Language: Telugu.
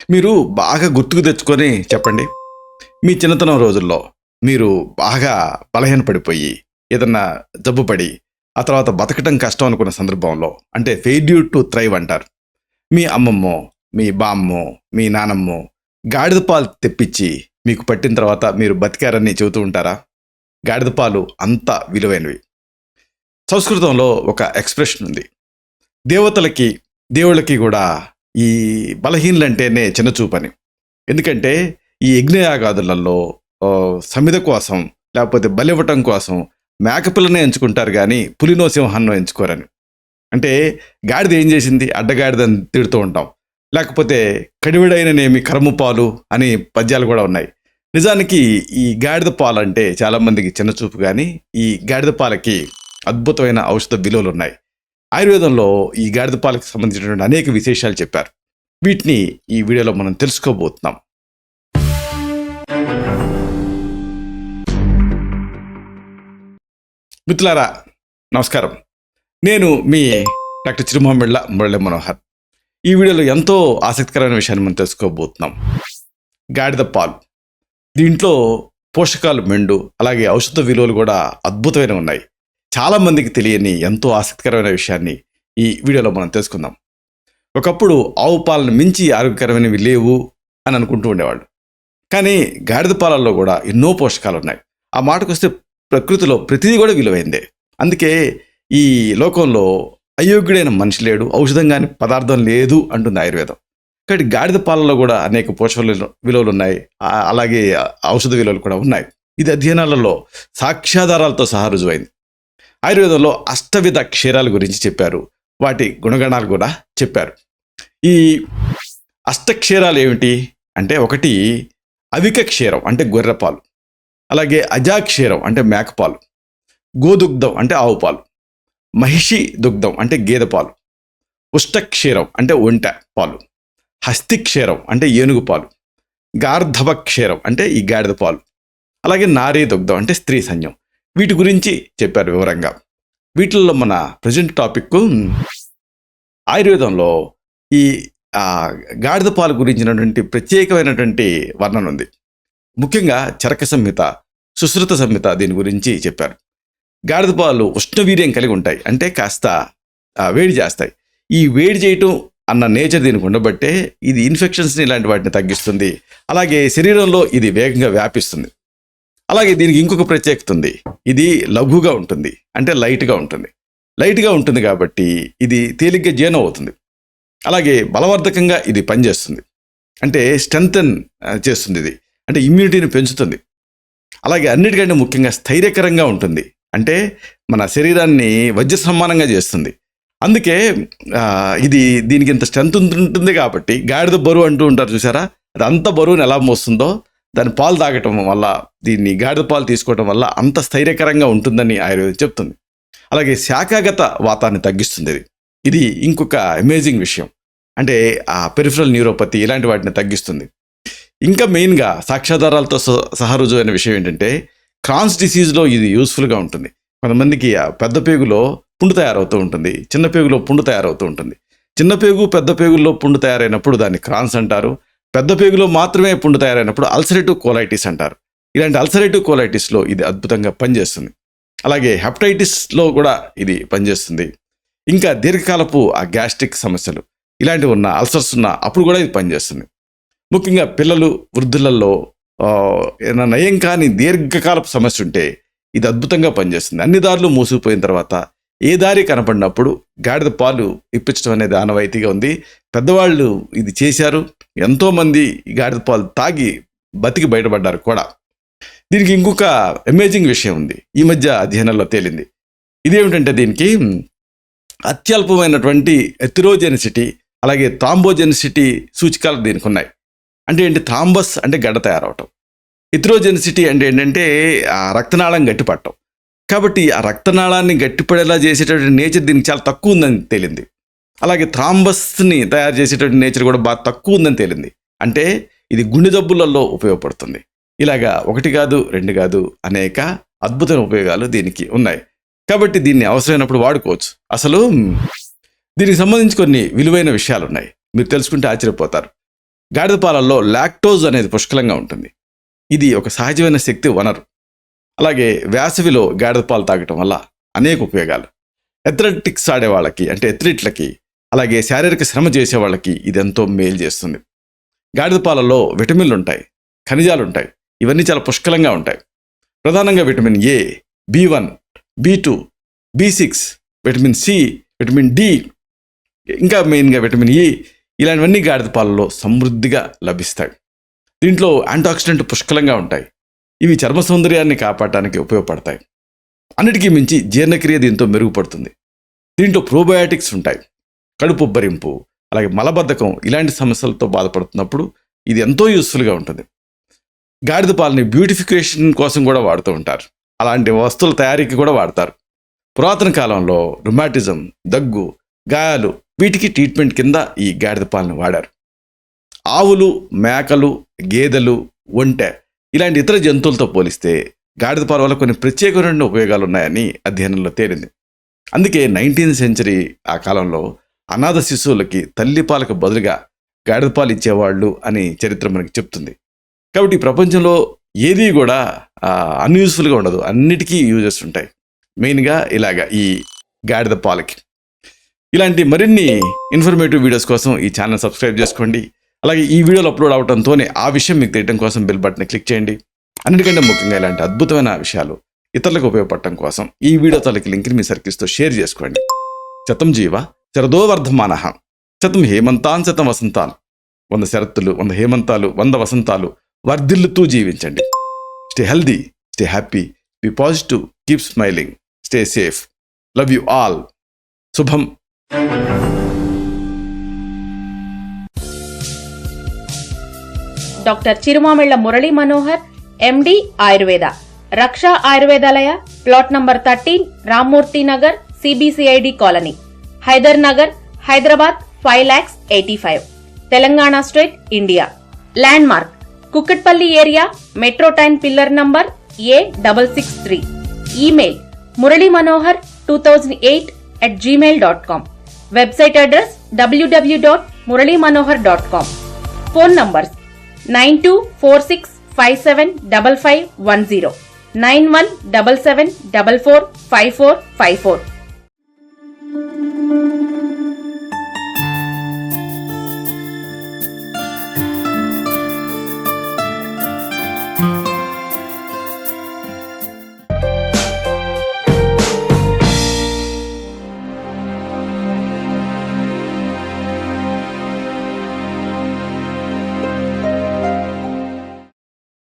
మీరు బాగా గుర్తుకు తెచ్చుకొని చెప్పండి. మీ చిన్నతనం రోజుల్లో మీరు బాగా బలహీనపడిపోయి, ఏదన్నా జబ్బు పడి, ఆ తర్వాత బతకటం కష్టం అనుకున్న సందర్భంలో అంటే ఫెయిల్యూర్ టు థ్రైవ్ అంటారు. మీ అమ్మమ్మో, మీ బామ్మో, మీ నానమ్మో గాడిద పాలు తెప్పించి మీకు పట్టిన తర్వాత మీరు బతికారని చెబుతూ ఉంటారా? గాడిద పాలు అంత విలువైనవి. సంస్కృతంలో ఒక ఎక్స్‌ప్రెషన్ ఉంది. దేవతలకి, దేవుళ్ళకి కూడా ఈ బలహీనులంటేనే చిన్నచూపని. ఎందుకంటే ఈ యజ్ఞయాగాదులలో సమిధ కోసం లేకపోతే బలివ్వటం కోసం మేకపిల్లనే ఎంచుకుంటారు కానీ పులినో సింహాన్నో ఎంచుకోరని. అంటే గాడిద ఏం చేసింది, అడ్డగాడిదని తిడుతూ ఉంటాం. లేకపోతే కడివిడైననేమి కరము పాలు అని పద్యాలు కూడా ఉన్నాయి. నిజానికి ఈ గాడిద పాలు అంటే చాలామందికి చిన్నచూపు, కానీ ఈ గాడిద పాలకి అద్భుతమైన ఔషధ విలువలు ఉన్నాయి. ఆయుర్వేదంలో ఈ గాడిద పాలకు సంబంధించినటువంటి అనేక విశేషాలు చెప్పారు. వీటిని ఈ వీడియోలో మనం తెలుసుకోబోతున్నాం. మిత్రులారా, నమస్కారం. నేను మీ డాక్టర్ చిరుమామిళ్ళ మురళీ మనోహర్. ఈ వీడియోలో ఎంతో ఆసక్తికరమైన విషయాన్ని మనం తెలుసుకోబోతున్నాం. గాడిద పాలు, దీంట్లో పోషకాలు మెండు, అలాగే ఔషధ విలువలు కూడా అద్భుతమైన ఉన్నాయి. చాలామందికి తెలియని ఎంతో ఆసక్తికరమైన విషయాన్ని ఈ వీడియోలో మనం తెలుసుకుందాం. ఒకప్పుడు ఆవు పాలను మించి ఆరోగ్యకరమైనవి లేవు అని అనుకుంటూ ఉండేవాళ్ళు. కానీ గాడిద పాలల్లో కూడా ఎన్నో పోషకాలు ఉన్నాయి. ఆ మాటకు వస్తే ప్రకృతిలో ప్రతిదీ కూడా విలువైందే. అందుకే ఈ లోకంలో అయోగ్యుడైన మనిషి లేడు, ఔషధం కానీ పదార్థం లేదు అంటుంది ఆయుర్వేదం. కాబట్టి గాడిద పాలలో కూడా అనేక పోషక విలువలు ఉన్నాయి, అలాగే ఔషధ విలువలు కూడా ఉన్నాయి. ఇది అధ్యయనాలలో సాక్ష్యాధారాలతో సహా రుజువైంది. ఆయుర్వేదంలో అష్టవిధ క్షీరాల గురించి చెప్పారు, వాటి గుణగణాలు కూడా చెప్పారు. ఈ అష్టక్షీరాలు ఏమిటి అంటే, ఒకటి అవిక క్షీరం అంటే గొర్రెపాలు, అలాగే అజాక్షీరం అంటే మేకపాలు, గోదుగ్ధం అంటే ఆవు పాలు, మహిషి దుగ్ధం అంటే గేదె పాలు, ఉష్టక్షీరం అంటే ఒంటె పాలు, హస్తిక్షీరం అంటే ఏనుగు పాలు, గార్ధవ క్షీరం అంటే ఈ గాడిద పాలు, అలాగే నారీ దుగ్ధం అంటే స్త్రీ సైన్యం. వీటి గురించి చెప్పారు వివరంగా. వీటిల్లో మన ప్రజెంట్ టాపిక్ ఆయుర్వేదంలో ఈ గాడిద పాలు గురించినటువంటి ప్రత్యేకమైనటువంటి వర్ణన ఉంది. ముఖ్యంగా చరక సంహిత, సుశ్రుత సంహిత దీని గురించి చెప్పారు. గాడిద పాలు ఉష్ణవీర్యం కలిగి ఉంటాయి, అంటే కాస్త వేడి చేస్తాయి. ఈ వేడి చేయటం అన్న నేచర్ దీనికి ఉండబట్టే ఇది ఇన్ఫెక్షన్స్ని ఇలాంటి వాటిని తగ్గిస్తుంది. అలాగే శరీరంలో ఇది వేగంగా వ్యాపిస్తుంది. అలాగే దీనికి ఇంకొక ప్రత్యేకత ఉంది, ఇది లఘుగా ఉంటుంది, అంటే లైట్గా ఉంటుంది. లైట్గా ఉంటుంది కాబట్టి ఇది తేలిగ్గా జీర్ణం అవుతుంది. అలాగే బలవర్ధకంగా ఇది పనిచేస్తుంది, అంటే స్ట్రెంథన్ చేస్తుంది. ఇది అంటే ఇమ్యూనిటీని పెంచుతుంది. అలాగే అన్నిటికంటే ముఖ్యంగా స్థైర్యకరంగా ఉంటుంది, అంటే మన శరీరాన్ని వజ్ర సమానంగా చేస్తుంది. అందుకే ఇది దీనికి ఇంత స్ట్రెంత్ ఉంటుంది. కాబట్టి గాడిద బరువు అంటూ ఉంటారు చూసారా, అది అంత బరువుని ఎలా మోస్తుందో దాని పాలు తాగటం వల్ల, దీన్ని గాడిద పాలు తీసుకోవటం వల్ల అంత స్థైర్యకరంగా ఉంటుందని ఆయుర్వేదం చెప్తుంది. అలాగే శాఖాగత వాతాన్ని తగ్గిస్తుంది. ఇది ఇంకొక అమేజింగ్ విషయం, అంటే ఆ పెరిఫరల్ న్యూరోపతి ఇలాంటి వాటిని తగ్గిస్తుంది. ఇంకా మెయిన్గా సాక్ష్యాధారాలతో సహా రుజువైన విషయం ఏంటంటే, క్రాన్స్ డిసీజ్లో ఇది యూస్ఫుల్గా ఉంటుంది. కొంతమందికి పెద్ద పేగులో పుండు తయారవుతూ ఉంటుంది, చిన్న పేగులో పుండు తయారవుతూ ఉంటుంది. చిన్న పేగు పెద్ద పేగుల్లో పుండు తయారైనప్పుడు దాన్ని క్రాన్స్ అంటారు. పెద్ద పేగులో మాత్రమే పుండు తయారైనప్పుడు అల్సరేటివ్ కోలైటిస్ అంటారు. ఇలాంటి అల్సరేటివ్ కోలైటిస్లో ఇది అద్భుతంగా పనిచేస్తుంది. అలాగే హెపటైటిస్లో కూడా ఇది పనిచేస్తుంది. ఇంకా దీర్ఘకాలపు ఆ గ్యాస్ట్రిక్ సమస్యలు ఇలాంటివి ఉన్న, అల్సర్స్ ఉన్న అప్పుడు కూడా ఇది పనిచేస్తుంది. ముఖ్యంగా పిల్లలు, వృద్ధులలో నయం కాని దీర్ఘకాలపు సమస్య ఉంటే ఇది అద్భుతంగా పనిచేస్తుంది. అన్ని దారులు మూసుకుపోయిన తర్వాత ఏ దారి కనపడినప్పుడు గాడిద పాలు ఇప్పించడం అనేది ఆనవాయితీగా ఉంది. పెద్దవాళ్ళు ఇది చేశారు, ఎంతోమంది ఈ గాడిద పాలు తాగి బతికి బయటపడ్డారు కూడా. దీనికి ఇంకొక అమేజింగ్ విషయం ఉంది, ఈ మధ్య అధ్యయనంలో తేలింది. ఇదేమిటంటే, దీనికి అత్యల్పమైనటువంటి ఎథిరోజెనిసిటీ, అలాగే థ్రాంబోజెనిసిటీ సూచికలు దీనికి ఉన్నాయి. అంటే ఏంటి, థ్రాంబస్ అంటే గడ్డ తయారవటం, ఎథిరోజెనిసిటీ అంటే ఏంటంటే ఆ రక్తనాళం గట్టిపడటం. కాబట్టి ఆ రక్తనాళాన్ని గట్టిపడేలా చేసేటటువంటి నేచర్ దీనికి చాలా తక్కువ ఉందని తేలింది. అలాగే థ్రాంబస్ని తయారు చేసేటటువంటి నేచర్ కూడా బాగా తక్కువ ఉందని తేలింది. అంటే ఇది గుండె జబ్బులలో ఉపయోగపడుతుంది. ఇలాగా ఒకటి కాదు, రెండు కాదు, అనేక అద్భుతమైన ఉపయోగాలు దీనికి ఉన్నాయి. కాబట్టి దీన్ని అవసరమైనప్పుడు వాడుకోవచ్చు. అసలు దీనికి సంబంధించి కొన్ని విలువైన విషయాలు ఉన్నాయి, మీరు తెలుసుకుంటే ఆశ్చర్యపోతారు. గాడిద పాలల్లో లాక్టోజ్ అనేది పుష్కలంగా ఉంటుంది. ఇది ఒక సహజమైన శక్తి వనరు. అలాగే వేసవిలో గాడిద పాలు తాగటం వల్ల అనేక ఉపయోగాలు. అథ్లెటిక్స్ ఆడే వాళ్ళకి, అంటే అథ్లీట్లకి, అలాగే శారీరక శ్రమ చేసే వాళ్ళకి ఇది ఎంతో మేలు చేస్తుంది. గాడిద పాలల్లో విటమిన్లు ఉంటాయి, ఖనిజాలు ఉంటాయి. ఇవన్నీ చాలా పుష్కలంగా ఉంటాయి. ప్రధానంగా vitamin A, B1, B2, B6, vitamin C, vitamin D, ఇంకా మెయిన్గా విటమిన్ ఈ, ఇలాంటివన్నీ గాడిద పాలలో సమృద్ధిగా లభిస్తాయి. దీంట్లో యాంటీఆక్సిడెంట్ పుష్కలంగా ఉంటాయి. ఇవి చర్మ సౌందర్యాన్ని కాపాడటానికి ఉపయోగపడతాయి. అన్నిటికీ మించి జీర్ణక్రియ దీంతో మెరుగుపడుతుంది. దీంట్లో ప్రోబయాటిక్స్ ఉంటాయి. కడుపు ఉబ్బరింపు, అలాగే మలబద్ధకం ఇలాంటి సమస్యలతో బాధపడుతున్నప్పుడు ఇది ఎంతో యూస్ఫుల్గా ఉంటుంది. గాడిద పాలని బ్యూటిఫికేషన్ కోసం కూడా వాడుతూ ఉంటారు. అలాంటి వస్తువుల తయారీకి కూడా వాడతారు. పురాతన కాలంలో రుమాటిజం, దగ్గు, గాయాలు వీటికి ట్రీట్మెంట్ కింద ఈ గాడిద పాలను వాడారు. ఆవులు, మేకలు, గేదెలు, ఒంటె ఇలాంటి ఇతర జంతువులతో పోలిస్తే గాడిద పాల వల్ల కొన్ని ప్రత్యేకమైన ఉపయోగాలు ఉన్నాయని అధ్యయనంలో తేలింది. అందుకే 19th సెంచరీ ఆ కాలంలో అనాథ శిశువులకి తల్లిపాలకు బదులుగా గాడిద పాలు ఇచ్చేవాళ్ళు అని చరిత్ర మనకి చెప్తుంది. కాబట్టి ఈ ప్రపంచంలో ఏది కూడా అన్యూజ్ఫుల్గా ఉండదు, అన్నిటికీ యూజెస్ ఉంటాయి. మెయిన్గా ఇలాగా ఈ గాడిద పాలకి. ఇలాంటి మరిన్ని ఇన్ఫర్మేటివ్ వీడియోస్ కోసం ఈ ఛానల్ సబ్స్క్రైబ్ చేసుకోండి. అలాగే ఈ వీడియోలు అప్లోడ్ అవడంతోనే ఆ విషయం మీకు తెలియడం కోసం బెల్ బటన్ క్లిక్ చేయండి. అన్నిటికంటే ముఖ్యంగా ఇలాంటి అద్భుతమైన విషయాలు ఇతరులకు ఉపయోగపడటం కోసం ఈ వీడియో తాలూకు లింక్ని మీ సర్కిల్స్తో షేర్ చేసుకోండి. శతం జీవ శరదో వర్ధమానః, శతం హేమంతాన్ శతం వసంతాన్. 100 శరత్తులు, 100 హేమంతాలు, 100 వసంతాలు వర్ధిల్లుతూ జీవించండి. Stay healthy, stay happy, be positive, keep smiling, stay safe. Love you all. శుభం. Doctor Chirumamilla Murali Manohar, MD, Ayurveda, Raksha Ayurvedalaya, plot number 13, Rammurthy Nagar, CBCID colony, Hyder Nagar, Hyderabad 5,85,000, Telangana state, India. Landmark Kukatpally area, metro train pillar number A663. Email muralymanohar2008@gmail.com. Website address www.muralymanohar.com. Phone numbers 9246575510, 9177445454.